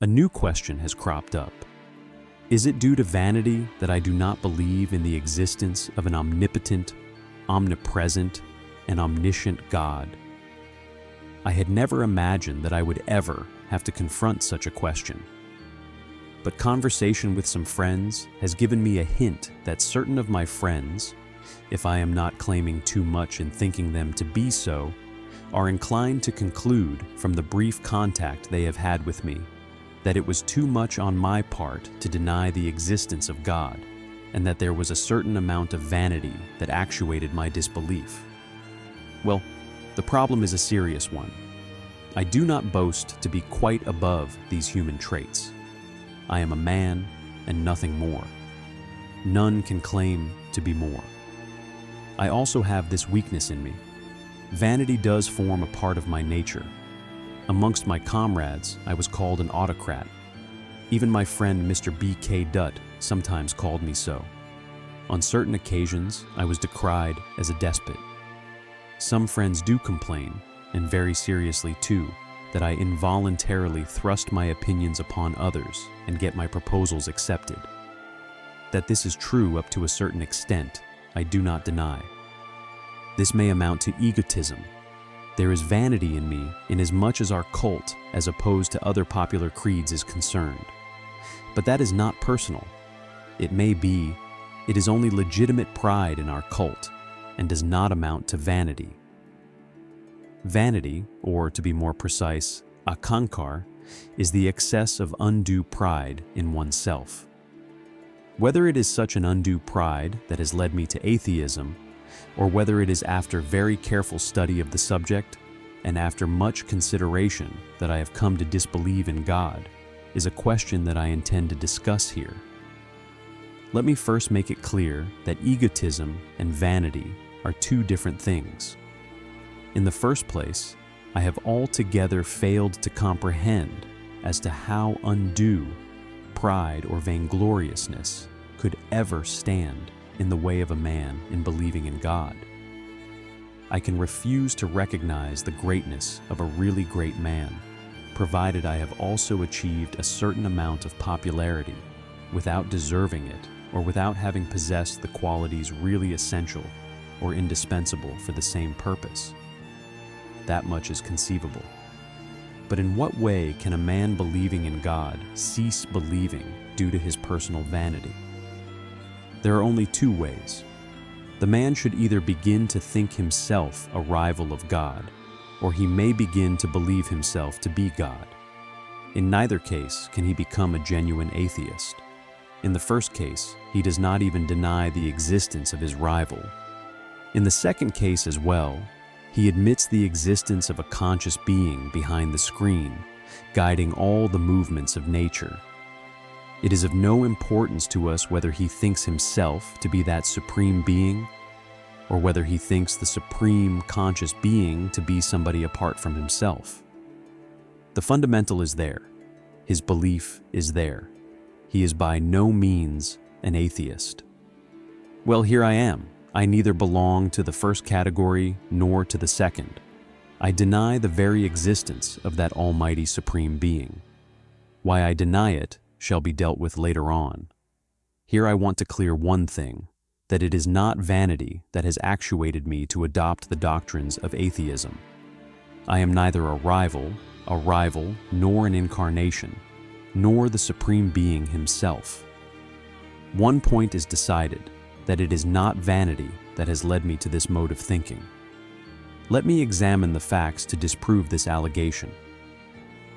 A new question has cropped up. Is it due to vanity that I do not believe in the existence of an omnipotent, omnipresent, and omniscient God? I had never imagined that I would ever have to confront such a question. But conversation with some friends has given me a hint that certain of my friends, if I am not claiming too much in thinking them to be so, are inclined to conclude from the brief contact they have had with me that it was too much on my part to deny the existence of God, and that there was a certain amount of vanity that actuated my disbelief. Well, the problem is a serious one. I do not boast to be quite above these human traits. I am a man and nothing more. None can claim to be more. I also have this weakness in me. Vanity does form a part of my nature. Amongst my comrades, I was called an autocrat. Even my friend Mr. B.K. Dutt sometimes called me so. On certain occasions, I was decried as a despot. Some friends do complain, and very seriously too, that I involuntarily thrust my opinions upon others and get my proposals accepted. That this is true up to a certain extent, I do not deny. This may amount to egotism. There is vanity in me inasmuch as our cult, as opposed to other popular creeds, is concerned. But that is not personal. It may be, it is only legitimate pride in our cult, and does not amount to vanity. Vanity, or to be more precise, akankar, is the excess of undue pride in oneself. Whether it is such an undue pride that has led me to atheism, or whether it is after very careful study of the subject and after much consideration that I have come to disbelieve in God, is a question that I intend to discuss here. Let me first make it clear that egotism and vanity are two different things. In the first place, I have altogether failed to comprehend as to how undue pride or vaingloriousness could ever stand in the way of a man in believing in God. I can refuse to recognize the greatness of a really great man, provided I have also achieved a certain amount of popularity without deserving it or without having possessed the qualities really essential or indispensable for the same purpose. That much is conceivable. But in what way can a man believing in God cease believing due to his personal vanity? There are only two ways. The man should either begin to think himself a rival of God, or he may begin to believe himself to be God. In neither case can he become a genuine atheist. In the first case, he does not even deny the existence of his rival. In the second case as well, he admits the existence of a conscious being behind the screen, guiding all the movements of nature. It is of no importance to us whether he thinks himself to be that supreme being, or whether he thinks the supreme conscious being to be somebody apart from himself. The fundamental is there. His belief is there. He is by no means an atheist. Well, here I am. I neither belong to the first category nor to the second. I deny the very existence of that almighty supreme being. Why I deny it shall be dealt with later on. Here I want to clear one thing, that it is not vanity that has actuated me to adopt the doctrines of atheism. I am neither a rival, nor an incarnation, nor the supreme being himself. One point is decided, that it is not vanity that has led me to this mode of thinking. Let me examine the facts to disprove this allegation.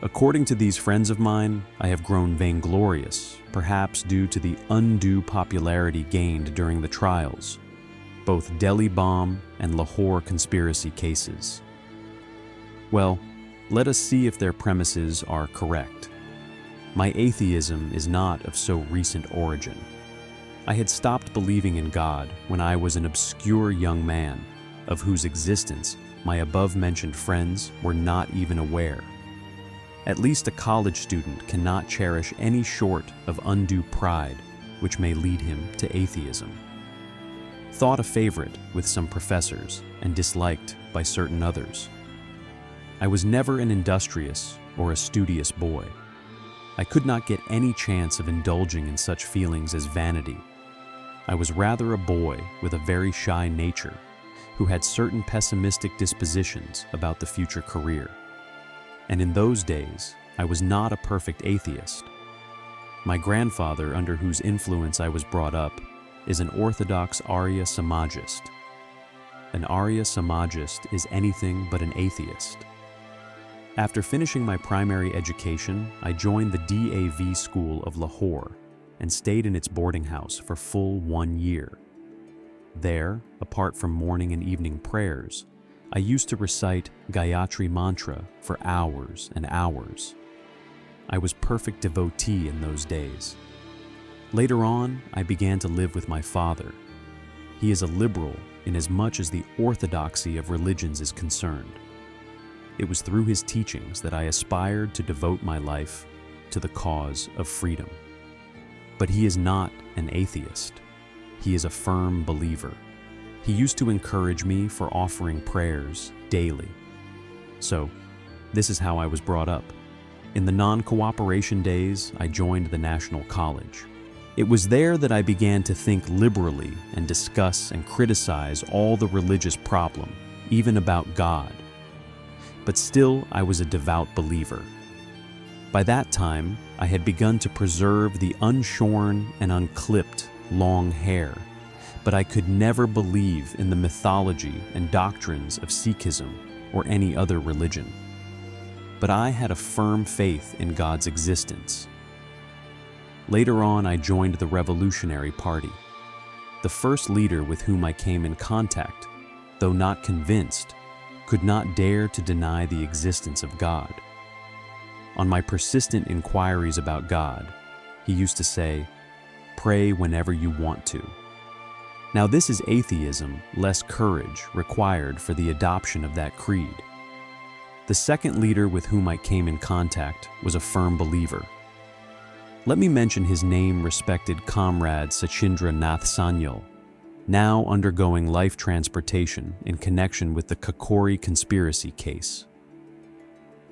According to these friends of mine, I have grown vainglorious, perhaps due to the undue popularity gained during the trials, both Delhi bomb and Lahore conspiracy cases. Well, let us see if their premises are correct. My atheism is not of so recent origin. I had stopped believing in God when I was an obscure young man, of whose existence my above-mentioned friends were not even aware. At least a college student cannot cherish any short of undue pride which may lead him to atheism. Thought a favorite with some professors and disliked by certain others. I was never an industrious or a studious boy. I could not get any chance of indulging in such feelings as vanity. I was rather a boy with a very shy nature, who had certain pessimistic dispositions about the future career. And in those days, I was not a perfect atheist. My grandfather, under whose influence I was brought up, is an orthodox Arya Samajist. An Arya Samajist is anything but an atheist. After finishing my primary education, I joined the DAV School of Lahore and stayed in its boarding house for full 1 year. There, apart from morning and evening prayers, I used to recite Gayatri Mantra for hours and hours. I was perfect devotee in those days. Later on, I began to live with my father. He is a liberal in as much as the orthodoxy of religions is concerned. It was through his teachings that I aspired to devote my life to the cause of freedom. But he is not an atheist. He is a firm believer. He used to encourage me for offering prayers daily. So, this is how I was brought up. In the non-cooperation days, I joined the National College. It was there that I began to think liberally and discuss and criticize all the religious problem, even about God. But still, I was a devout believer. By that time, I had begun to preserve the unshorn and unclipped long hair, but I could never believe in the mythology and doctrines of Sikhism or any other religion. But I had a firm faith in God's existence. Later on, I joined the Revolutionary Party. The first leader with whom I came in contact, though not convinced, could not dare to deny the existence of God. On my persistent inquiries about God, he used to say, "Pray whenever you want to." Now this is atheism, less courage required for the adoption of that creed. The second leader with whom I came in contact was a firm believer. Let me mention his name-respected comrade Sachindra Nath Sanyal, now undergoing life transportation in connection with the Kakori conspiracy case.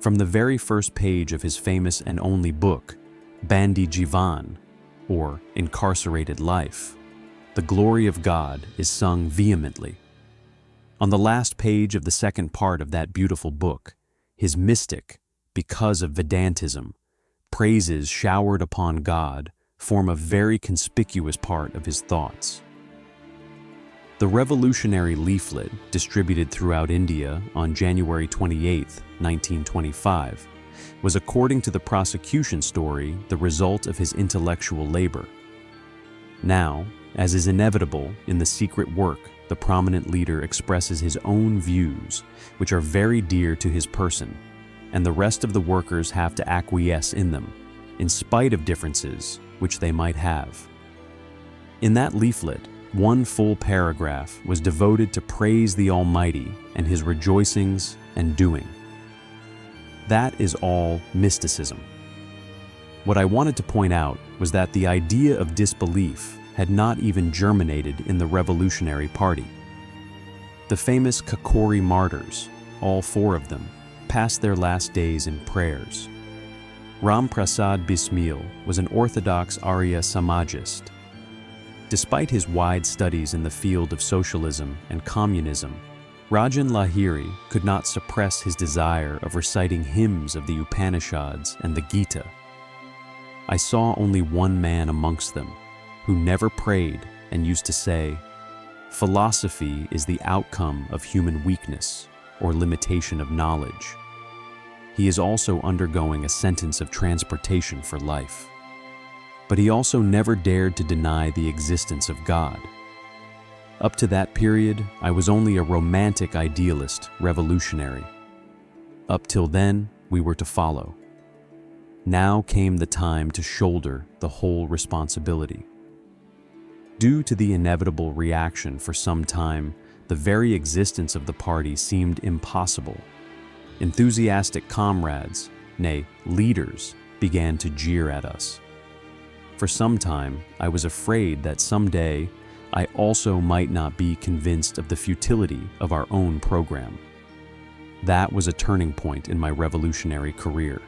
From the very first page of his famous and only book, Bandi Jivan, or Incarcerated Life, the glory of God is sung vehemently. On the last page of the second part of that beautiful book, his mystic, because of Vedantism, praises showered upon God form a very conspicuous part of his thoughts. The revolutionary leaflet distributed throughout India on January 28, 1925, was, according to the prosecution story, the result of his intellectual labor. Now, as is inevitable in the secret work, the prominent leader expresses his own views, which are very dear to his person, and the rest of the workers have to acquiesce in them, in spite of differences which they might have. In that leaflet, one full paragraph was devoted to praise the Almighty and his rejoicings and doing. That is all mysticism. What I wanted to point out was that the idea of disbelief had not even germinated in the Revolutionary Party. The famous Kakori martyrs, all 4 of them, passed their last days in prayers. Ram Prasad Bismil was an orthodox Arya Samajist. Despite his wide studies in the field of socialism and communism, Rajan Lahiri could not suppress his desire of reciting hymns of the Upanishads and the Gita. I saw only one man amongst them, who never prayed and used to say, "Philosophy is the outcome of human weakness or limitation of knowledge." He is also undergoing a sentence of transportation for life. But he also never dared to deny the existence of God. Up to that period, I was only a romantic idealist revolutionary. Up till then, we were to follow. Now came the time to shoulder the whole responsibility. Due to the inevitable reaction for some time, the very existence of the party seemed impossible. Enthusiastic comrades, nay, leaders, began to jeer at us. For some time, I was afraid that someday I also might not be convinced of the futility of our own program. That was a turning point in my revolutionary career.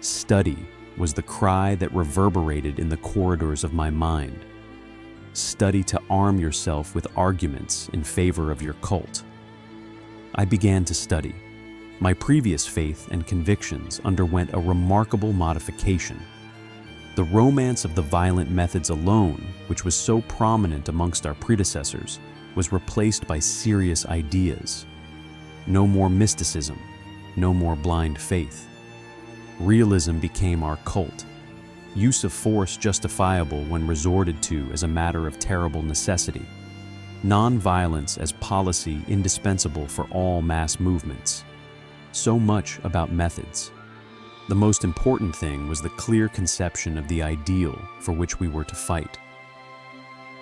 Study was the cry that reverberated in the corridors of my mind. Study to arm yourself with arguments in favor of your cult. I began to study. My previous faith and convictions underwent a remarkable modification. The romance of the violent methods alone, which was so prominent amongst our predecessors, was replaced by serious ideas. No more mysticism, no more blind faith. Realism became our cult. Use of force justifiable when resorted to as a matter of terrible necessity. Non-violence as policy indispensable for all mass movements. So much about methods. The most important thing was the clear conception of the ideal for which we were to fight.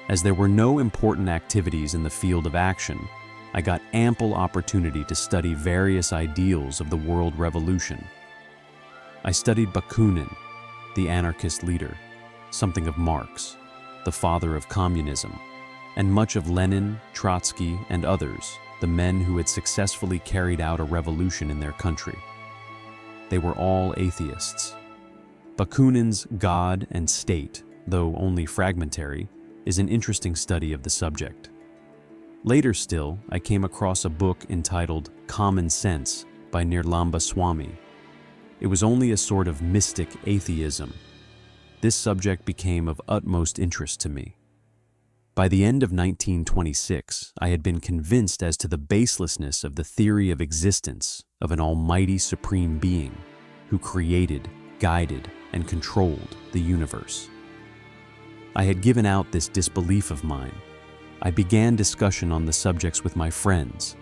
As there were no important activities in the field of action, I got ample opportunity to study various ideals of the world revolution. I studied Bakunin, the anarchist leader, something of Marx, the father of communism, and much of Lenin, Trotsky, and others, the men who had successfully carried out a revolution in their country. They were all atheists. Bakunin's God and State, though only fragmentary, is an interesting study of the subject. Later still, I came across a book entitled Common Sense by Nirlamba Swami. It was only a sort of mystic atheism. This subject became of utmost interest to me. By the end of 1926, I had been convinced as to the baselessness of the theory of existence of an almighty supreme being who created, guided, and controlled the universe. I had given out this disbelief of mine. I began discussion on the subjects with my friends.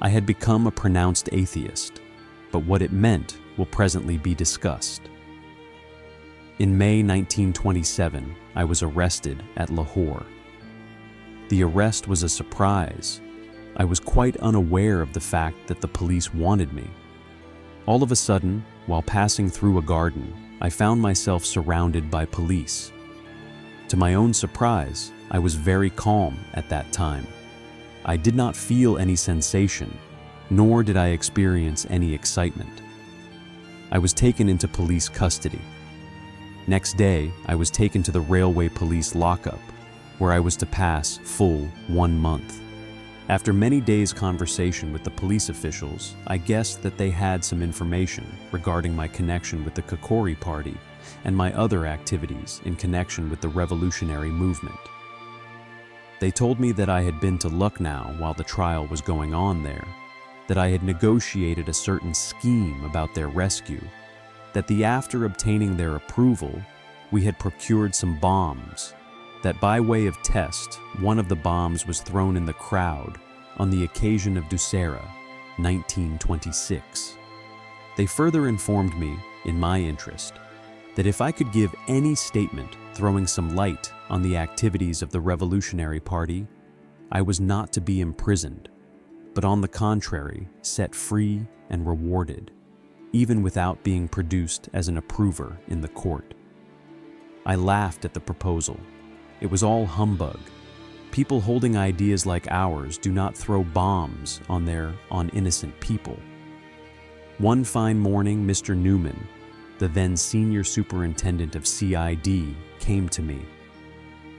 I had become a pronounced atheist, but what it meant will presently be discussed. In May 1927, I was arrested at Lahore. The arrest was a surprise. I was quite unaware of the fact that the police wanted me. All of a sudden, while passing through a garden, I found myself surrounded by police. To my own surprise, I was very calm at that time. I did not feel any sensation, nor did I experience any excitement. I was taken into police custody. Next day, I was taken to the railway police lockup, where I was to pass full 1 month. After many days' conversation with the police officials, I guessed that they had some information regarding my connection with the Kakori Party and my other activities in connection with the revolutionary movement. They told me that I had been to Lucknow while the trial was going on there, that I had negotiated a certain scheme about their rescue, that after obtaining their approval, we had procured some bombs, that by way of test, one of the bombs was thrown in the crowd on the occasion of Dussehra, 1926. They further informed me, in my interest, that if I could give any statement throwing some light on the activities of the Revolutionary Party, I was not to be imprisoned, but on the contrary, set free and rewarded, even without being produced as an approver in the court. I laughed at the proposal. It was all humbug. People holding ideas like ours do not throw bombs on innocent people. One fine morning, Mr. Newman, the then senior superintendent of CID, came to me,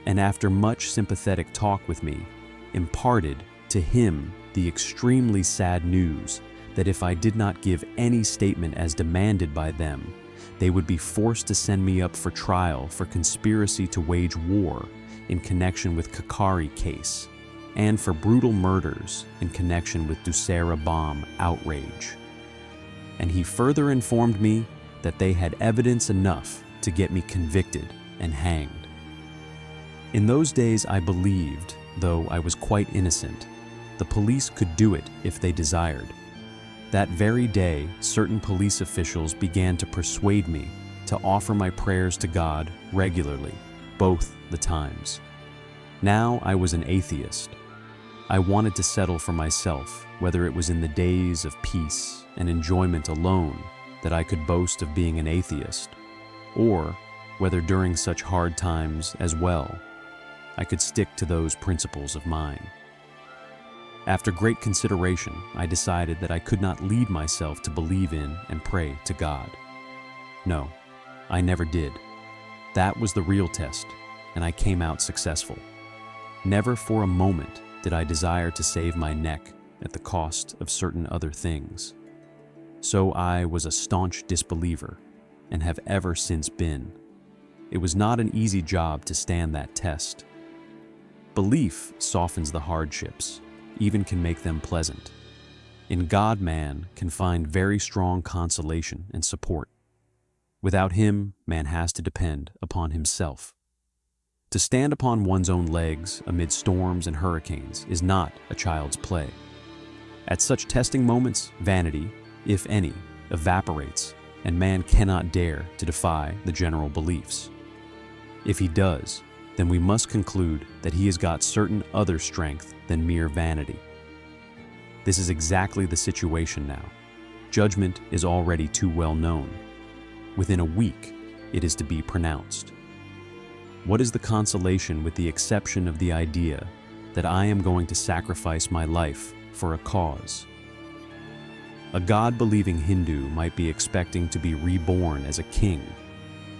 and after much sympathetic talk with me, imparted to him the extremely sad news that if I did not give any statement as demanded by them, they would be forced to send me up for trial for conspiracy to wage war in connection with Kakari case, and for brutal murders in connection with Dussehra bomb outrage. And he further informed me that they had evidence enough to get me convicted and hanged. In those days I believed, though I was quite innocent, the police could do it if they desired. That very day, certain police officials began to persuade me to offer my prayers to God regularly, both the times. Now I was an atheist. I wanted to settle for myself whether it was in the days of peace and enjoyment alone that I could boast of being an atheist, or whether during such hard times as well, I could stick to those principles of mine. After great consideration, I decided that I could not lead myself to believe in and pray to God. No, I never did. That was the real test, and I came out successful. Never for a moment did I desire to save my neck at the cost of certain other things. So I was a staunch disbeliever, and have ever since been. It was not an easy job to stand that test. Belief softens the hardships, even can make them pleasant. In God, man can find very strong consolation and support. Without him, man has to depend upon himself. To stand upon one's own legs amid storms and hurricanes is not a child's play. At such testing moments, vanity, if any, evaporates, and man cannot dare to defy the general beliefs. If he does, then we must conclude that he has got certain other strength than mere vanity. This is exactly the situation now. Judgment is already too well known. Within a week, it is to be pronounced. What is the consolation with the exception of the idea that I am going to sacrifice my life for a cause? A God-believing Hindu might be expecting to be reborn as a king.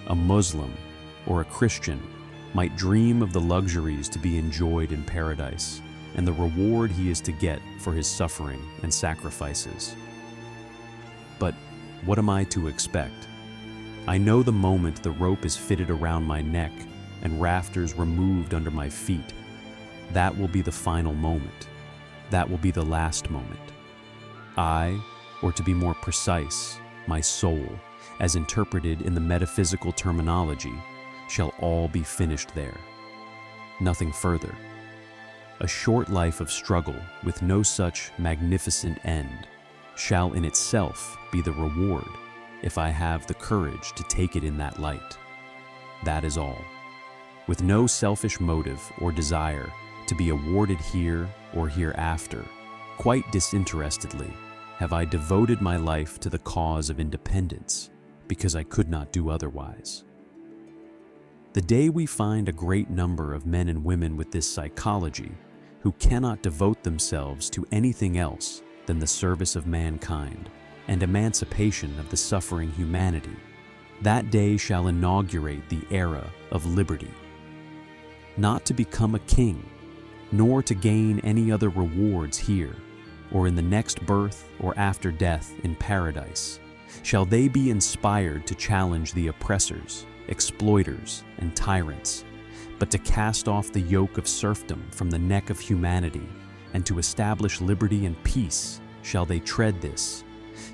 A Muslim or a Christian might dream of the luxuries to be enjoyed in paradise and the reward he is to get for his suffering and sacrifices. But what am I to expect? I know the moment the rope is fitted around my neck and rafters removed under my feet, that will be the final moment. That will be the last moment. I, or to be more precise, my soul, as interpreted in the metaphysical terminology, shall all be finished there. Nothing further. A short life of struggle with no such magnificent end shall in itself be the reward if I have the courage to take it in that light. That is all. With no selfish motive or desire to be awarded here or hereafter, quite disinterestedly, have I devoted my life to the cause of independence because I could not do otherwise. The day we find a great number of men and women with this psychology who cannot devote themselves to anything else than the service of mankind and emancipation of the suffering humanity, that day shall inaugurate the era of liberty. Not to become a king, nor to gain any other rewards here, or in the next birth or after death in paradise, shall they be inspired to challenge the oppressors, exploiters, and tyrants, but to cast off the yoke of serfdom from the neck of humanity and to establish liberty and peace shall they tread this,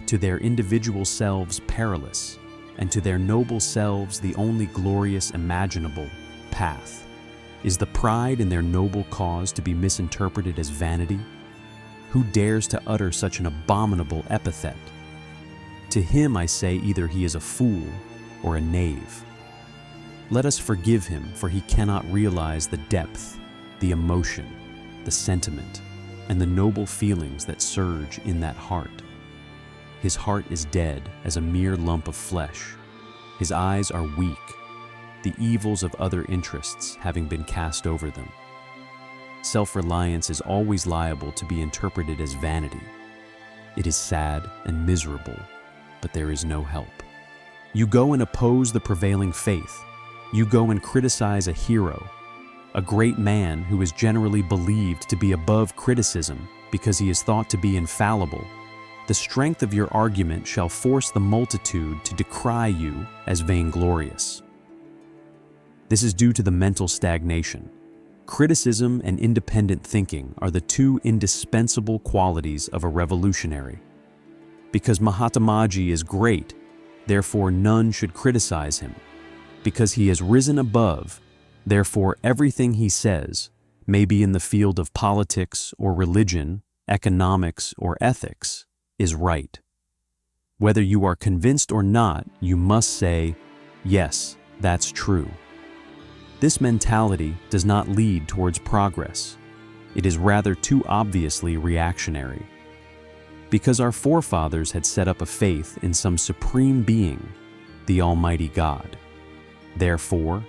to their individual selves perilous, and to their noble selves the only glorious imaginable path. Is the pride in their noble cause to be misinterpreted as vanity? Who dares to utter such an abominable epithet? To him I say either he is a fool or a knave. Let us forgive him, for he cannot realize the depth, the emotion, the sentiment, and the noble feelings that surge in that heart. His heart is dead as a mere lump of flesh. His eyes are weak, the evils of other interests having been cast over them. Self-reliance is always liable to be interpreted as vanity. It is sad and miserable, but there is no help. You go and oppose the prevailing faith. You go and criticize a hero, a great man who is generally believed to be above criticism because he is thought to be infallible. The strength of your argument shall force the multitude to decry you as vainglorious. This is due to the mental stagnation. Criticism and independent thinking are the two indispensable qualities of a revolutionary. Because Mahatmaji is great, therefore none should criticize him. Because he has risen above, therefore everything he says, may be in the field of politics or religion, economics or ethics, is right. Whether you are convinced or not, you must say, yes, that's true. This mentality does not lead towards progress. It is rather too obviously reactionary. Because our forefathers had set up a faith in some supreme being, the Almighty God. Therefore,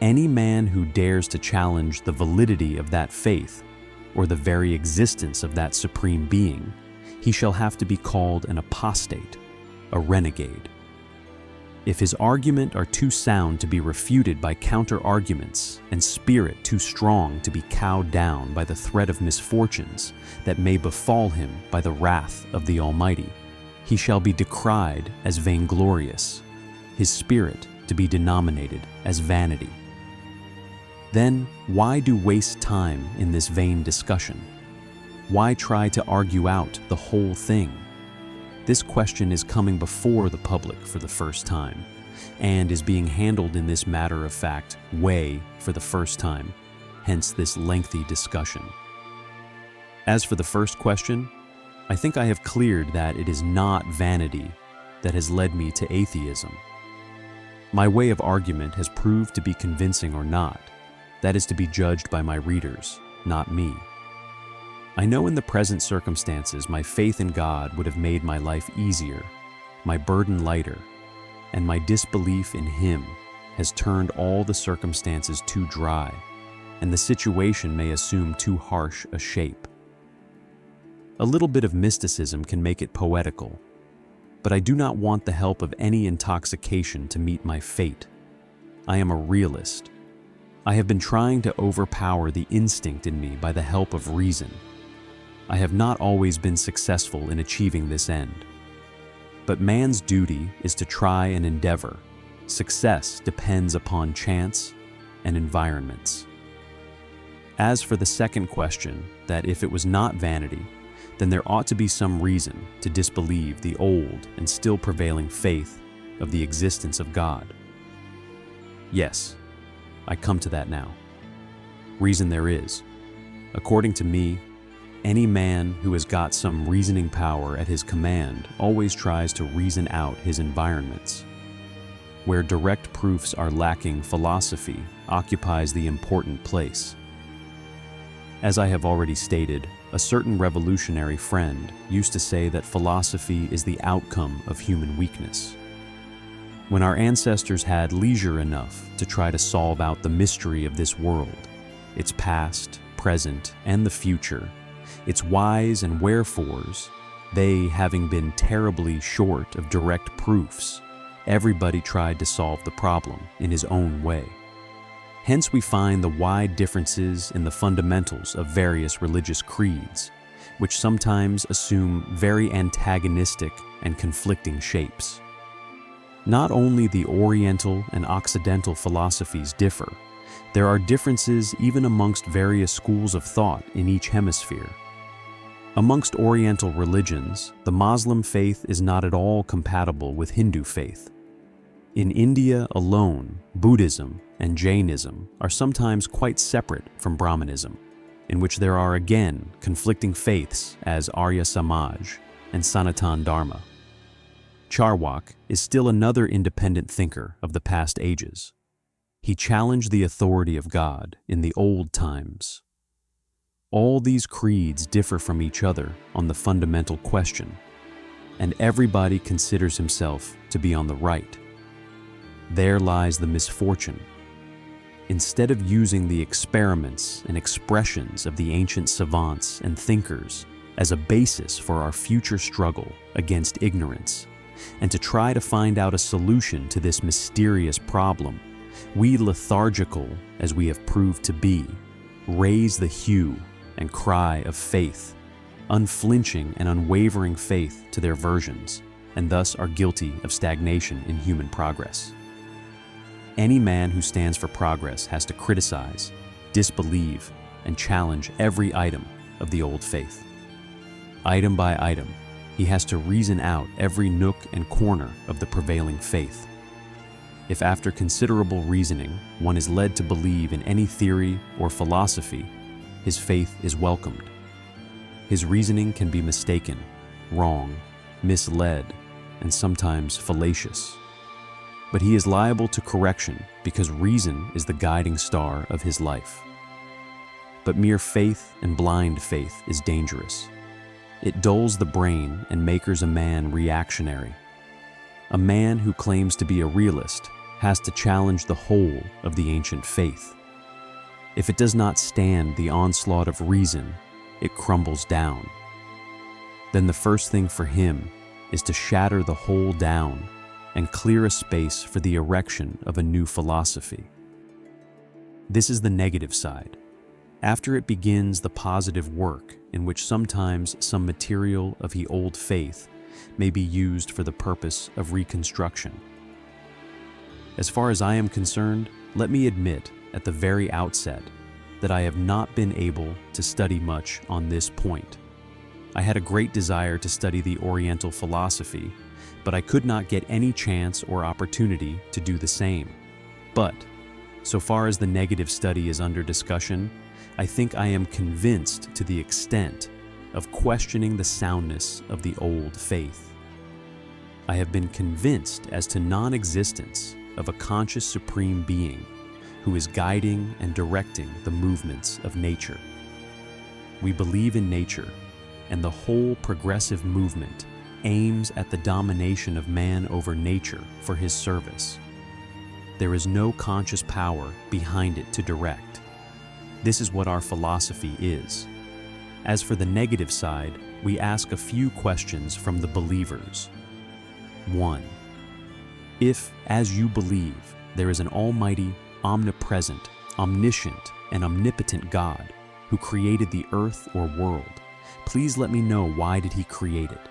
any man who dares to challenge the validity of that faith, or the very existence of that supreme being, he shall have to be called an apostate, a renegade. If his argument are too sound to be refuted by counter-arguments, and spirit too strong to be cowed down by the threat of misfortunes that may befall him by the wrath of the Almighty, he shall be decried as vainglorious, his spirit to be denominated as vanity. Then, why do waste time in this vain discussion? Why try to argue out the whole thing? This question is coming before the public for the first time, and is being handled in this matter-of-fact way for the first time, hence this lengthy discussion. As for the first question, I think I have cleared that it is not vanity that has led me to atheism. My way of argument has proved to be convincing or not. That is to be judged by my readers, not me. I know in the present circumstances my faith in God would have made my life easier, my burden lighter, and my disbelief in Him has turned all the circumstances too dry, and the situation may assume too harsh a shape. A little bit of mysticism can make it poetical, but I do not want the help of any intoxication to meet my fate. I am a realist. I have been trying to overpower the instinct in me by the help of reason. I have not always been successful in achieving this end. But man's duty is to try and endeavor. Success depends upon chance and environments. As for the second question, that if it was not vanity, then there ought to be some reason to disbelieve the old and still prevailing faith of the existence of God. Yes, I come to that now. Reason there is. According to me, any man who has got some reasoning power at his command always tries to reason out his environments. Where direct proofs are lacking, philosophy occupies the important place. As I have already stated, a certain revolutionary friend used to say that philosophy is the outcome of human weakness. When our ancestors had leisure enough to try to solve out the mystery of this world, its past, present, and the future, its whys and wherefores, they having been terribly short of direct proofs, everybody tried to solve the problem in his own way. Hence we find the wide differences in the fundamentals of various religious creeds, which sometimes assume very antagonistic and conflicting shapes. Not only the Oriental and Occidental philosophies differ, there are differences even amongst various schools of thought in each hemisphere. Amongst Oriental religions, the Muslim faith is not at all compatible with Hindu faith. In India alone, Buddhism and Jainism are sometimes quite separate from Brahmanism, in which there are again conflicting faiths as Arya Samaj and Sanatan Dharma. Charwak is still another independent thinker of the past ages. He challenged the authority of God in the old times. All these creeds differ from each other on the fundamental question, and everybody considers himself to be on the right. There lies the misfortune. Instead of using the experiments and expressions of the ancient savants and thinkers as a basis for our future struggle against ignorance, and to try to find out a solution to this mysterious problem, we, lethargical as we have proved to be, raise the hue and cry of faith, unflinching and unwavering faith to their versions, and thus are guilty of stagnation in human progress. Any man who stands for progress has to criticize, disbelieve, and challenge every item of the old faith. Item by item, he has to reason out every nook and corner of the prevailing faith. If after considerable reasoning one is led to believe in any theory or philosophy, his faith is welcomed. His reasoning can be mistaken, wrong, misled, and sometimes fallacious. But he is liable to correction because reason is the guiding star of his life. But mere faith and blind faith is dangerous. It dulls the brain and makes a man reactionary. A man who claims to be a realist has to challenge the whole of the ancient faith. If it does not stand the onslaught of reason, it crumbles down. Then the first thing for him is to shatter the whole down and clear a space for the erection of a new philosophy. This is the negative side. After it begins the positive work in which sometimes some material of the old faith may be used for the purpose of reconstruction. As far as I am concerned, let me admit at the very outset that I have not been able to study much on this point. I had a great desire to study the Oriental philosophy, but I could not get any chance or opportunity to do the same. But, so far as the negative study is under discussion, I think I am convinced to the extent of questioning the soundness of the old faith. I have been convinced as to non-existence of a conscious supreme being who is guiding and directing the movements of nature. We believe in nature, and the whole progressive movement aims at the domination of man over nature for his service. There is no conscious power behind it to direct. This is what our philosophy is. As for the negative side, we ask a few questions from the believers. 1. If, as you believe, there is an almighty, omnipresent, omniscient, and omnipotent God who created the earth or world, please let me know why did he create it?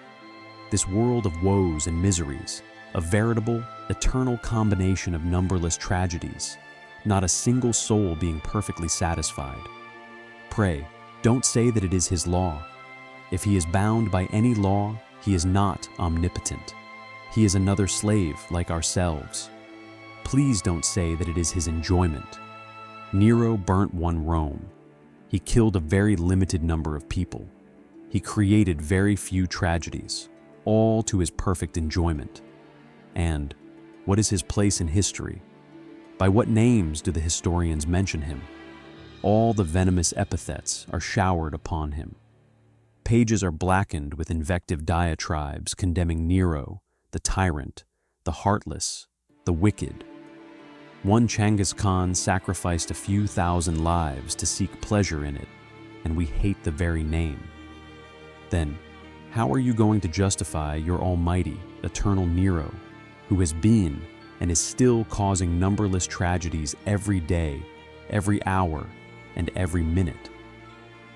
This world of woes and miseries, a veritable, eternal combination of numberless tragedies, not a single soul being perfectly satisfied. Pray, don't say that it is his law. If he is bound by any law, he is not omnipotent. He is another slave like ourselves. Please don't say that it is his enjoyment. Nero burnt one Rome. He killed a very limited number of people. He created very few tragedies, all to his perfect enjoyment. And what is his place in history? By what names do the historians mention him? All the venomous epithets are showered upon him. Pages are blackened with invective diatribes condemning Nero, the tyrant, the heartless, the wicked. One Genghis Khan sacrificed a few thousand lives to seek pleasure in it, and we hate the very name. Then, how are you going to justify your almighty, eternal Nero, who has been and is still causing numberless tragedies every day, every hour, and every minute?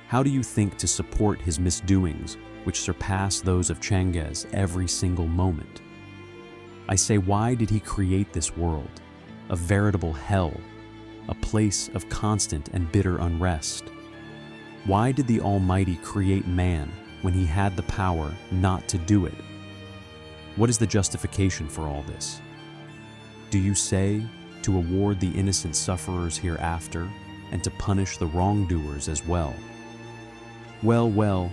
How do you think to support his misdoings, which surpass those of Genghis every single moment? I say, why did he create this world, a veritable hell, a place of constant and bitter unrest? Why did the Almighty create man when he had the power not to do it? What is the justification for all this? Do you say to award the innocent sufferers hereafter and to punish the wrongdoers as well? Well,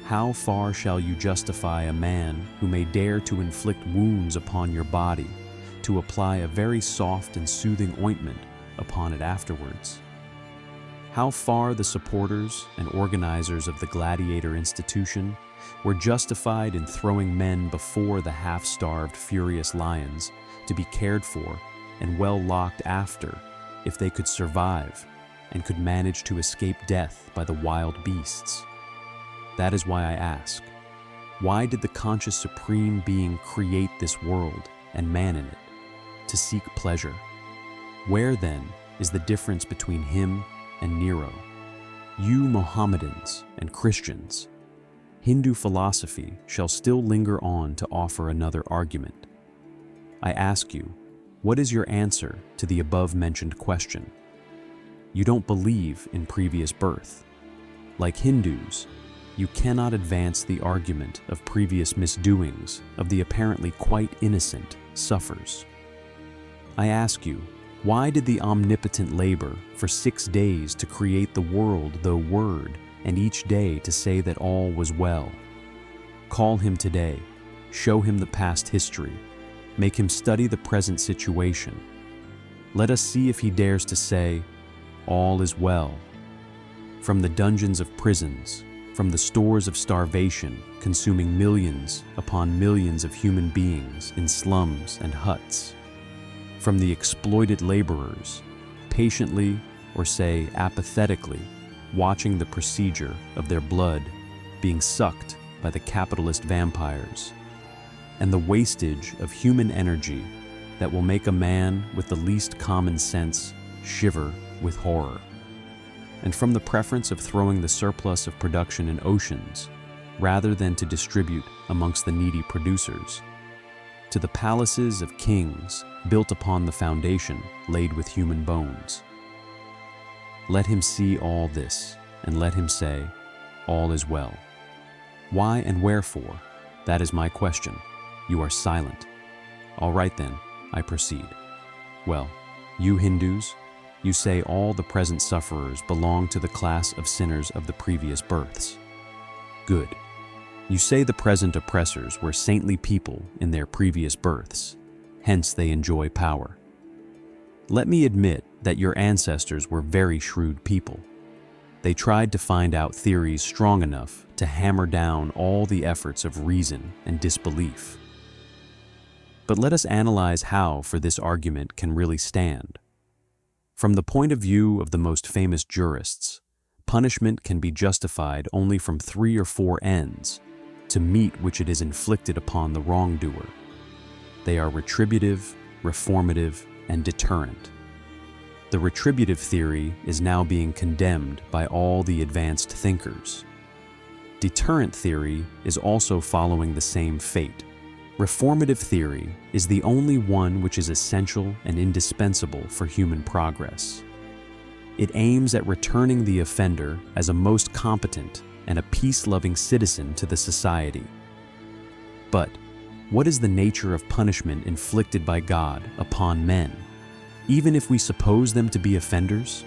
how far shall you justify a man who may dare to inflict wounds upon your body, to apply a very soft and soothing ointment upon it afterwards? How far the supporters and organizers of the gladiator institution were justified in throwing men before the half-starved furious lions to be cared for and well locked after if they could survive and could manage to escape death by the wild beasts? That is why I ask, why did the conscious supreme being create this world and man in it? To seek pleasure. Where then is the difference between him and Nero? You Mohammedans and Christians, Hindu philosophy shall still linger on to offer another argument. I ask you, what is your answer to the above-mentioned question? You don't believe in previous birth. Like Hindus, you cannot advance the argument of previous misdoings of the apparently quite innocent suffers. I ask you, why did the omnipotent labor for 6 days to create the world, though word, and each day to say that all was well? Call him today, show him the past history, make him study the present situation. Let us see if he dares to say, all is well. From the dungeons of prisons, from the stores of starvation consuming millions upon millions of human beings in slums and huts, from the exploited laborers, patiently or say apathetically, watching the procedure of their blood being sucked by the capitalist vampires, and the wastage of human energy that will make a man with the least common sense shiver with horror. And from the preference of throwing the surplus of production in oceans rather than to distribute amongst the needy producers, to the palaces of kings built upon the foundation laid with human bones. Let him see all this, and let him say, all is well. Why and wherefore? That is my question. You are silent. All right then, I proceed. Well, you Hindus, you say all the present sufferers belong to the class of sinners of the previous births. Good. You say the present oppressors were saintly people in their previous births, hence they enjoy power. Let me admit that your ancestors were very shrewd people. They tried to find out theories strong enough to hammer down all the efforts of reason and disbelief. But let us analyze how for this argument can really stand. From the point of view of the most famous jurists, punishment can be justified only from 3 or 4 ends, to meet which it is inflicted upon the wrongdoer. They are retributive, reformative, and deterrent. The retributive theory is now being condemned by all the advanced thinkers. Deterrent theory is also following the same fate. Reformative theory is the only one which is essential and indispensable for human progress. It aims at returning the offender as a most competent and a peace-loving citizen to the society. But what is the nature of punishment inflicted by God upon men, even if we suppose them to be offenders?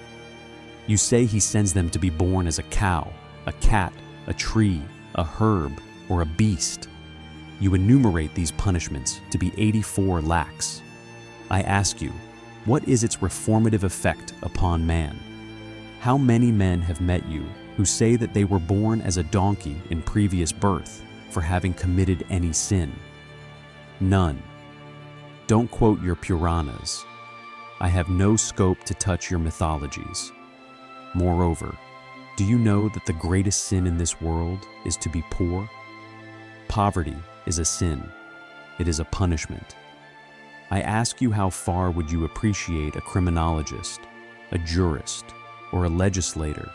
You say he sends them to be born as a cow, a cat, a tree, a herb, or a beast. You enumerate these punishments to be 84 lakhs. I ask you, what is its reformative effect upon man? How many men have met you who say that they were born as a donkey in previous birth for having committed any sin? None. Don't quote your Puranas. I have no scope to touch your mythologies. Moreover, do you know that the greatest sin in this world is to be poor? Poverty is a sin. It is a punishment. I ask you, how far would you appreciate a criminologist, a jurist, or a legislator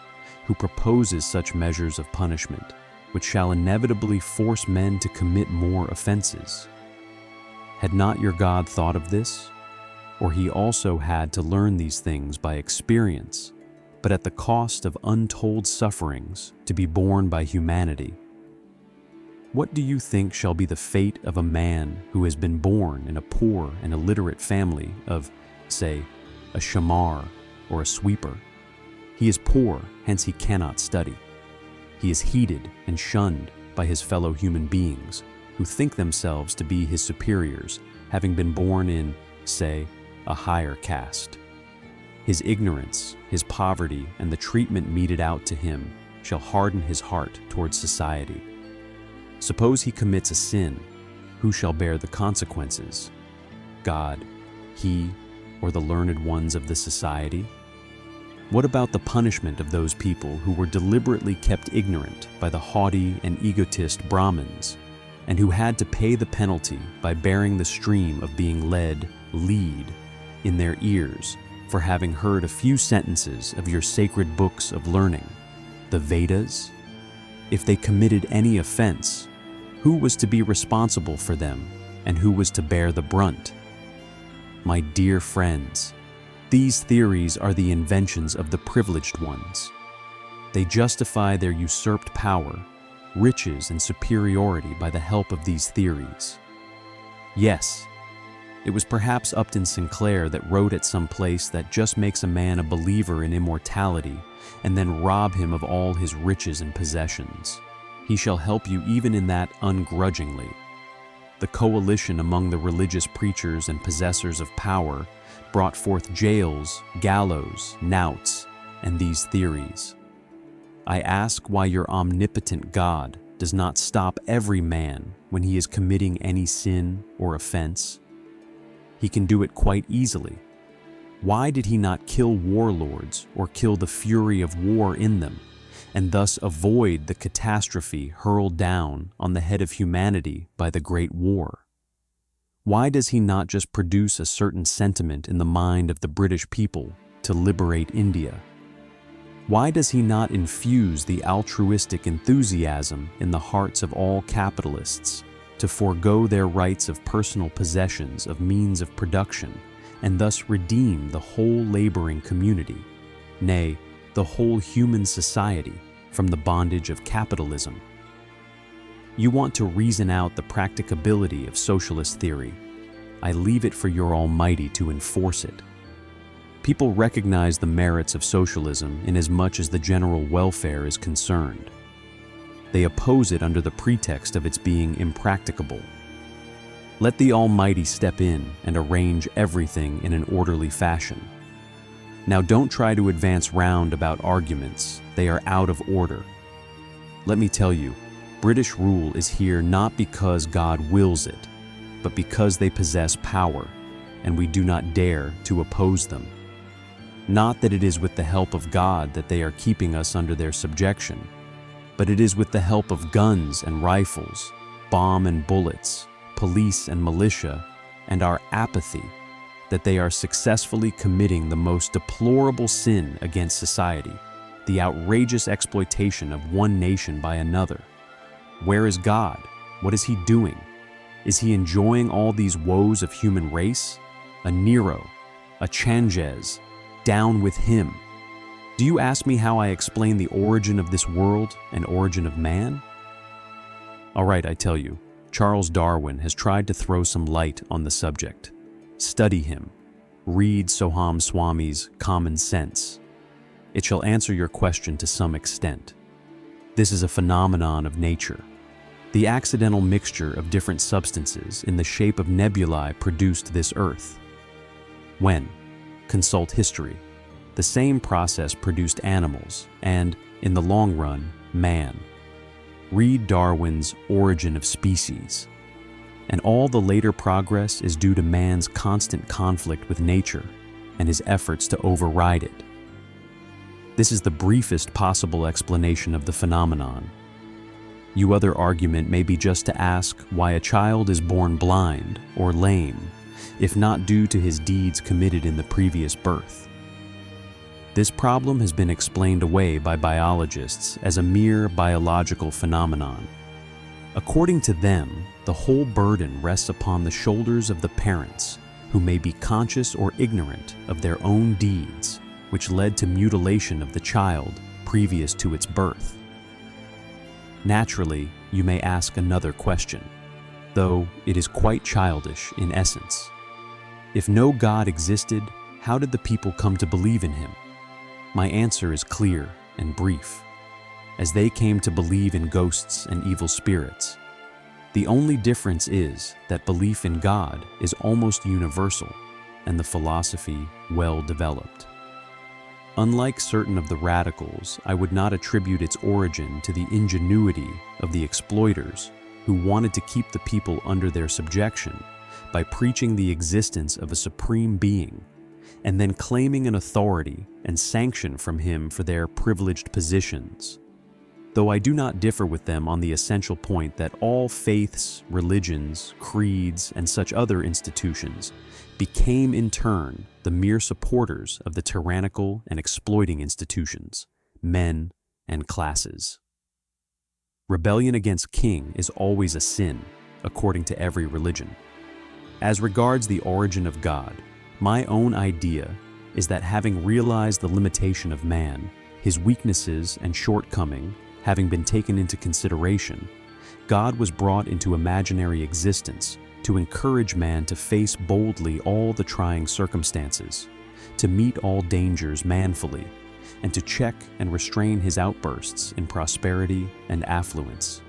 who proposes such measures of punishment, which shall inevitably force men to commit more offenses? Had not your God thought of this? Or he also had to learn these things by experience, but at the cost of untold sufferings to be borne by humanity? What do you think shall be the fate of a man who has been born in a poor and illiterate family of, say, a shamar or a sweeper? He is poor, hence he cannot study. He is heated and shunned by his fellow human beings, who think themselves to be his superiors, having been born in, say, a higher caste. His ignorance, his poverty, and the treatment meted out to him shall harden his heart towards society. Suppose he commits a sin, who shall bear the consequences? God, he, or the learned ones of the society? What about the punishment of those people who were deliberately kept ignorant by the haughty and egotist Brahmins, and who had to pay the penalty by bearing the stream of being lead in their ears for having heard a few sentences of your sacred books of learning, the Vedas? If they committed any offense, who was to be responsible for them, and who was to bear the brunt? My dear friends, these theories are the inventions of the privileged ones. They justify their usurped power, riches, and superiority by the help of these theories. Yes, it was perhaps Upton Sinclair that wrote at some place that just makes a man a believer in immortality and then rob him of all his riches and possessions. He shall help you even in that ungrudgingly. The coalition among the religious preachers and possessors of power brought forth jails, gallows, knouts, and these theories. I ask why your omnipotent God does not stop every man when he is committing any sin or offense. He can do it quite easily. Why did he not kill warlords or kill the fury of war in them, and thus avoid the catastrophe hurled down on the head of humanity by the Great War? Why does he not just produce a certain sentiment in the mind of the British people to liberate India? Why does he not infuse the altruistic enthusiasm in the hearts of all capitalists to forego their rights of personal possessions of means of production and thus redeem the whole laboring community, nay, the whole human society, from the bondage of capitalism? You want to reason out the practicability of socialist theory. I leave it for your Almighty to enforce it. People recognize the merits of socialism inasmuch as the general welfare is concerned. They oppose it under the pretext of its being impracticable. Let the Almighty step in and arrange everything in an orderly fashion. Now don't try to advance roundabout arguments. They are out of order. Let me tell you, British rule is here not because God wills it, but because they possess power, and we do not dare to oppose them. Not that it is with the help of God that they are keeping us under their subjection, but it is with the help of guns and rifles, bomb and bullets, police and militia, and our apathy that they are successfully committing the most deplorable sin against society, the outrageous exploitation of one nation by another. Where is God? What is he doing? Is he enjoying all these woes of human race? A Nero, a Changes, down with him. Do you ask me how I explain the origin of this world and origin of man? All right, I tell you, Charles Darwin has tried to throw some light on the subject. Study him. Read Soham Swami's Common Sense. It shall answer your question to some extent. This is a phenomenon of nature. The accidental mixture of different substances in the shape of nebulae produced this Earth. When? Consult history. The same process produced animals and, in the long run, man. Read Darwin's Origin of Species. And all the later progress is due to man's constant conflict with nature and his efforts to override it. This is the briefest possible explanation of the phenomenon. Your other argument may be just to ask why a child is born blind or lame, if not due to his deeds committed in the previous birth. This problem has been explained away by biologists as a mere biological phenomenon. According to them, the whole burden rests upon the shoulders of the parents, who may be conscious or ignorant of their own deeds, which led to mutilation of the child previous to its birth. Naturally, you may ask another question, though it is quite childish in essence. If no God existed, how did the people come to believe in him? My answer is clear and brief. As they came to believe in ghosts and evil spirits. The only difference is that belief in God is almost universal and the philosophy well developed. Unlike certain of the radicals, I would not attribute its origin to the ingenuity of the exploiters who wanted to keep the people under their subjection by preaching the existence of a supreme being and then claiming an authority and sanction from him for their privileged positions. Though I do not differ with them on the essential point that all faiths, religions, creeds, and such other institutions became in turn the mere supporters of the tyrannical and exploiting institutions, men, and classes. Rebellion against king is always a sin, according to every religion. As regards the origin of God, my own idea is that having realized the limitation of man, his weaknesses and shortcoming having been taken into consideration, God was brought into imaginary existence to encourage man to face boldly all the trying circumstances, to meet all dangers manfully, and to check and restrain his outbursts in prosperity and affluence.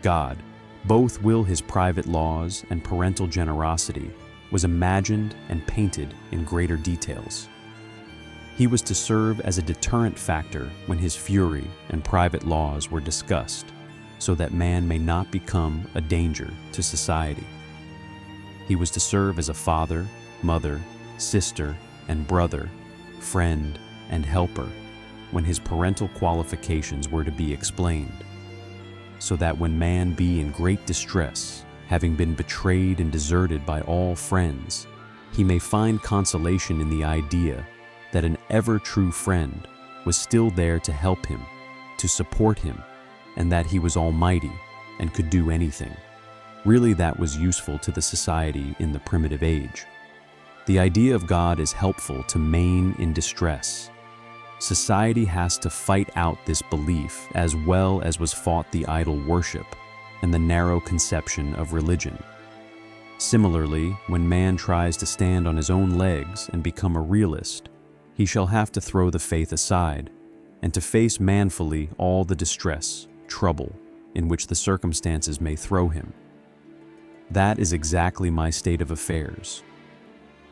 God, both will his private laws and parental generosity, was imagined and painted in greater details. He was to serve as a deterrent factor when his fury and private laws were discussed, so that man may not become a danger to society. He was to serve as a father, mother, sister, and brother, friend, and helper when his parental qualifications were to be explained, so that when man be in great distress, having been betrayed and deserted by all friends, he may find consolation in the idea that an ever-true friend was still there to help him, to support him, and that he was almighty and could do anything. Really, that was useful to the society in the primitive age. The idea of God is helpful to men in distress. Society has to fight out this belief as well as was fought the idol worship and the narrow conception of religion. Similarly, when man tries to stand on his own legs and become a realist, he shall have to throw the faith aside and to face manfully all the distress, trouble, in which the circumstances may throw him. That is exactly my state of affairs.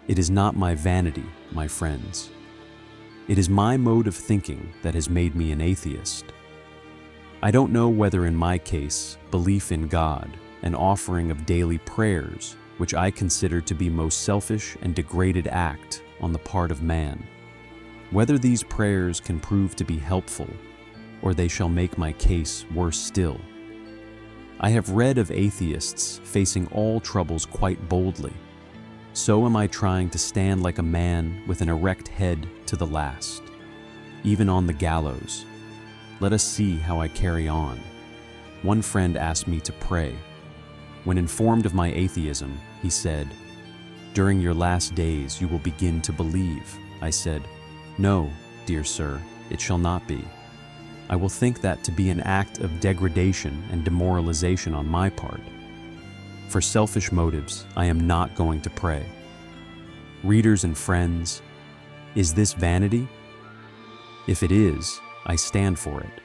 It is not my vanity, my friends. It is my mode of thinking that has made me an atheist. I don't know whether in my case, belief in God, an offering of daily prayers, which I consider to be most selfish and degraded act on the part of man, whether these prayers can prove to be helpful, or they shall make my case worse still. I have read of atheists facing all troubles quite boldly. So am I trying to stand like a man with an erect head to the last, even on the gallows. Let us see how I carry on. One friend asked me to pray. When informed of my atheism, he said, "During your last days you will begin to believe." I said, "No, dear sir, it shall not be. I will think that to be an act of degradation and demoralization on my part. For selfish motives, I am not going to pray." Readers and friends, is this vanity? If it is, I stand for it.